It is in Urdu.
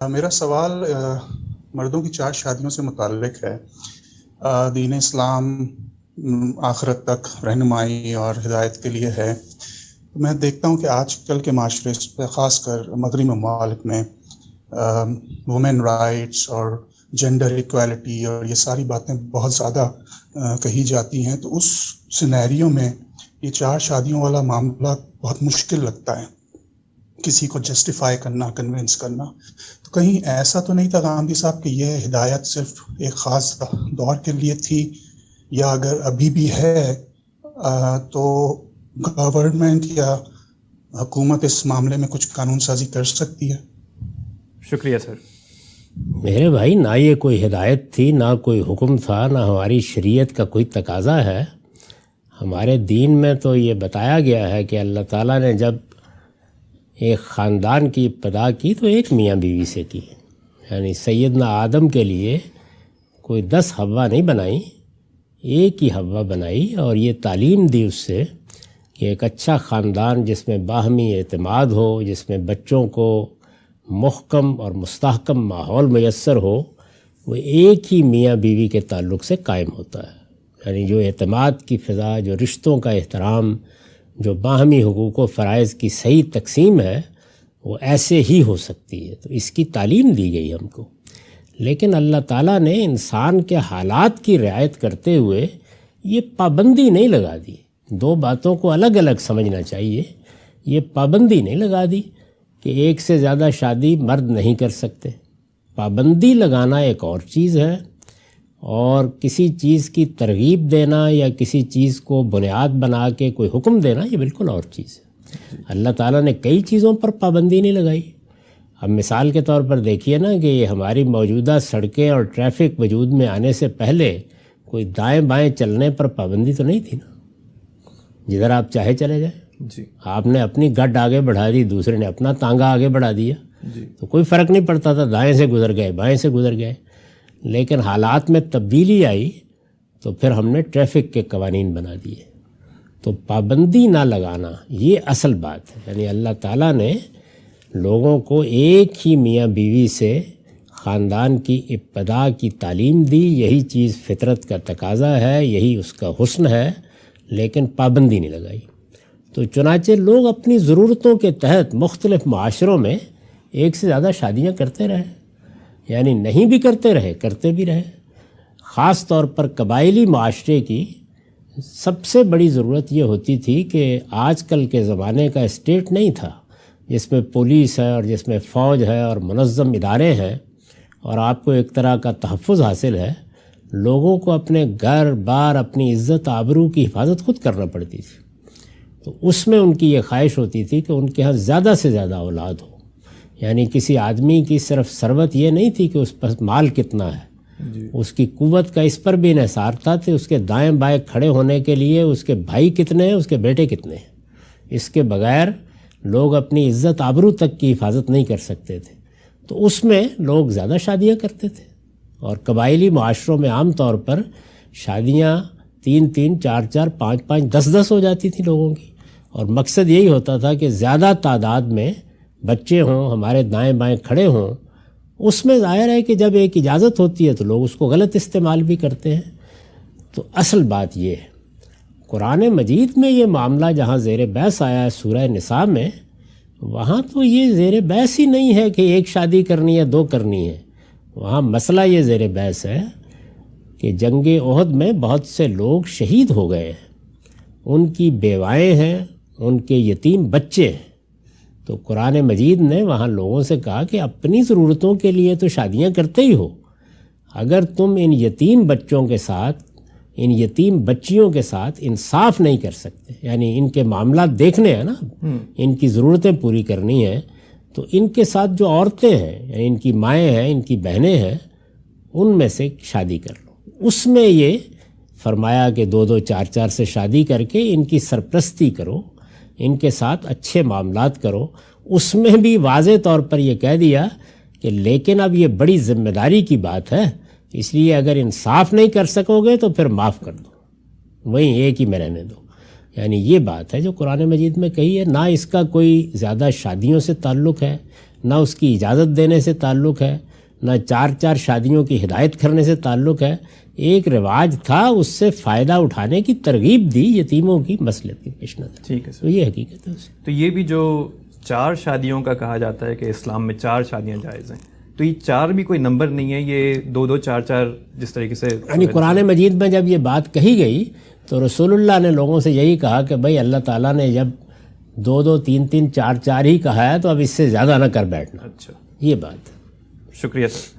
میرا سوال مردوں کی 4 شادیوں سے متعلق ہے۔ دین اسلام آخرت تک رہنمائی اور ہدایت کے لیے ہے۔ میں دیکھتا ہوں کہ آج کل کے معاشرے پہ، خاص کر مغربی ممالک میں، وومن رائٹس اور جینڈر ایکویلٹی اور یہ ساری باتیں بہت زیادہ کہی جاتی ہیں۔ تو اس سینیریو میں یہ 4 شادیوں والا معاملہ بہت مشکل لگتا ہے، کسی کو جسٹیفائی کرنا، کنونس کرنا۔ تو کہیں ایسا تو نہیں تھا گاندھی صاحب کہ یہ ہدایت صرف ایک خاص دور کے لیے تھی، یا اگر ابھی بھی ہے تو گورنمنٹ یا حکومت اس معاملے میں کچھ قانون سازی کر سکتی ہے؟ شکریہ سر۔ میرے بھائی، نہ یہ کوئی ہدایت تھی، نہ کوئی حکم تھا، نہ ہماری شریعت کا کوئی تقاضا ہے۔ ہمارے دین میں تو یہ بتایا گیا ہے کہ اللہ تعالیٰ نے جب ایک خاندان کی ابتدا کی تو ایک میاں بیوی سے کی، یعنی سیدنا آدم کے لیے کوئی 10 حوا نہیں بنائی، ایک ہی حوا بنائی، اور یہ تعلیم دی اس سے کہ ایک اچھا خاندان جس میں باہمی اعتماد ہو، جس میں بچوں کو محکم اور مستحکم ماحول میسر ہو، وہ ایک ہی میاں بیوی کے تعلق سے قائم ہوتا ہے۔ یعنی جو اعتماد کی فضا، جو رشتوں کا احترام، جو باہمی حقوق و فرائض کی صحیح تقسیم ہے، وہ ایسے ہی ہو سکتی ہے۔ تو اس کی تعلیم دی گئی ہم کو، لیکن اللہ تعالیٰ نے انسان کے حالات کی رعایت کرتے ہوئے یہ پابندی نہیں لگا دی۔ 2 باتوں کو الگ الگ سمجھنا چاہیے۔ یہ پابندی نہیں لگا دی کہ ایک سے زیادہ شادی مرد نہیں کر سکتے۔ پابندی لگانا ایک اور چیز ہے، اور کسی چیز کی ترغیب دینا یا کسی چیز کو بنیاد بنا کے کوئی حکم دینا، یہ بالکل اور چیز ہے۔ اللہ تعالیٰ نے کئی چیزوں پر پابندی نہیں لگائی۔ اب مثال کے طور پر دیکھیے نا کہ یہ ہماری موجودہ سڑکیں اور ٹریفک وجود میں آنے سے پہلے کوئی دائیں بائیں چلنے پر پابندی تو نہیں تھی نا، جدھر آپ چاہے چلے جائیں۔ جی، آپ نے اپنی گڈ آگے بڑھا دی، دوسرے نے اپنا تانگا آگے بڑھا دیا، جی، تو کوئی فرق نہیں پڑتا تھا، دائیں سے گزر گئے، بائیں سے گزر گئے۔ لیکن حالات میں تبدیلی آئی تو پھر ہم نے ٹریفک کے قوانین بنا دیے۔ تو پابندی نہ لگانا یہ اصل بات ہے۔ یعنی اللہ تعالیٰ نے لوگوں کو ایک ہی میاں بیوی سے خاندان کی ابتدا کی تعلیم دی، یہی چیز فطرت کا تقاضا ہے، یہی اس کا حسن ہے، لیکن پابندی نہیں لگائی۔ تو چنانچہ لوگ اپنی ضرورتوں کے تحت مختلف معاشروں میں ایک سے زیادہ شادیاں کرتے رہے، یعنی نہیں بھی کرتے رہے، کرتے بھی رہے۔ خاص طور پر قبائلی معاشرے کی سب سے بڑی ضرورت یہ ہوتی تھی کہ آج کل کے زمانے کا اسٹیٹ نہیں تھا جس میں پولیس ہے اور جس میں فوج ہے اور منظم ادارے ہیں اور آپ کو ایک طرح کا تحفظ حاصل ہے۔ لوگوں کو اپنے گھر بار، اپنی عزت آبرو کی حفاظت خود کرنا پڑتی تھی۔ تو اس میں ان کی یہ خواہش ہوتی تھی کہ ان کے ہاں زیادہ سے زیادہ اولاد ہو۔ یعنی کسی آدمی کی صرف ثروت یہ نہیں تھی کہ اس پر مال کتنا ہے، اس کی قوت کا اس پر بھی انحصار تھا کہ اس کے دائیں بائیں کھڑے ہونے کے لیے اس کے بھائی کتنے ہیں، اس کے بیٹے کتنے ہیں۔ اس کے بغیر لوگ اپنی عزت آبرو تک کی حفاظت نہیں کر سکتے تھے۔ تو اس میں لوگ زیادہ شادیاں کرتے تھے، اور قبائلی معاشروں میں عام طور پر شادیاں 3 4 5 5 10 ہو جاتی تھیں لوگوں کی، اور مقصد یہی ہوتا تھا کہ زیادہ تعداد میں بچے ہوں، ہمارے دائیں بائیں کھڑے ہوں۔ اس میں ظاہر ہے کہ جب ایک اجازت ہوتی ہے تو لوگ اس کو غلط استعمال بھی کرتے ہیں۔ تو اصل بات یہ ہے، قرآن مجید میں یہ معاملہ جہاں زیر بحث آیا ہے سورہ نساء میں، وہاں تو یہ زیر بحث ہی نہیں ہے کہ ایک شادی کرنی ہے 2 کرنی ہے۔ وہاں مسئلہ یہ زیر بحث ہے کہ جنگ احد میں بہت سے لوگ شہید ہو گئے ہیں، ان کی بیوائیں ہیں، ان کے یتیم بچے ہیں۔ تو قرآن مجید نے وہاں لوگوں سے کہا کہ اپنی ضرورتوں کے لیے تو شادیاں کرتے ہی ہو، اگر تم ان یتیم بچوں کے ساتھ، ان یتیم بچیوں کے ساتھ انصاف نہیں کر سکتے، یعنی ان کے معاملات دیکھنے ہیں نا، ان کی ضرورتیں پوری کرنی ہیں، تو ان کے ساتھ جو عورتیں ہیں، یعنی ان کی مائیں ہیں، ان کی بہنیں ہیں، ان میں سے شادی کر لو۔ اس میں یہ فرمایا کہ 2 4 4 سے شادی کر کے ان کی سرپرستی کرو، ان کے ساتھ اچھے معاملات کرو۔ اس میں بھی واضح طور پر یہ کہہ دیا کہ لیکن اب یہ بڑی ذمہ داری کی بات ہے، اس لیے اگر انصاف نہیں کر سکو گے تو پھر معاف کر دو، وہیں ایک ہی میں رہنے دو۔ یعنی یہ بات ہے جو قرآن مجید میں کہی ہے، نہ اس کا کوئی زیادہ شادیوں سے تعلق ہے، نہ اس کی اجازت دینے سے تعلق ہے، نہ 4 شادیوں کی ہدایت کرنے سے تعلق ہے. ایک رواج تھا، اس سے فائدہ اٹھانے کی ترغیب دی یتیموں کی مصلحت کے پیش نظر. ٹھیک ہے سر. تو یہ حقیقت ہے. تو یہ بھی جو 4 شادیوں کا کہا جاتا ہے کہ اسلام میں 4 شادیاں جائز ہیں، تو یہ 4 بھی کوئی نمبر نہیں ہے، یہ 2 4 جس طریقے سے یعنی قرآن مجید میں جب یہ بات کہی گئی تو رسول اللہ نے لوگوں سے یہی کہا کہ بھائی اللہ تعالیٰ نے جب 2 3 4 ہی کہا ہے تو اب اس سے زیادہ نہ کر بیٹھنا. اچھا، یہ بات. شکریہ سر.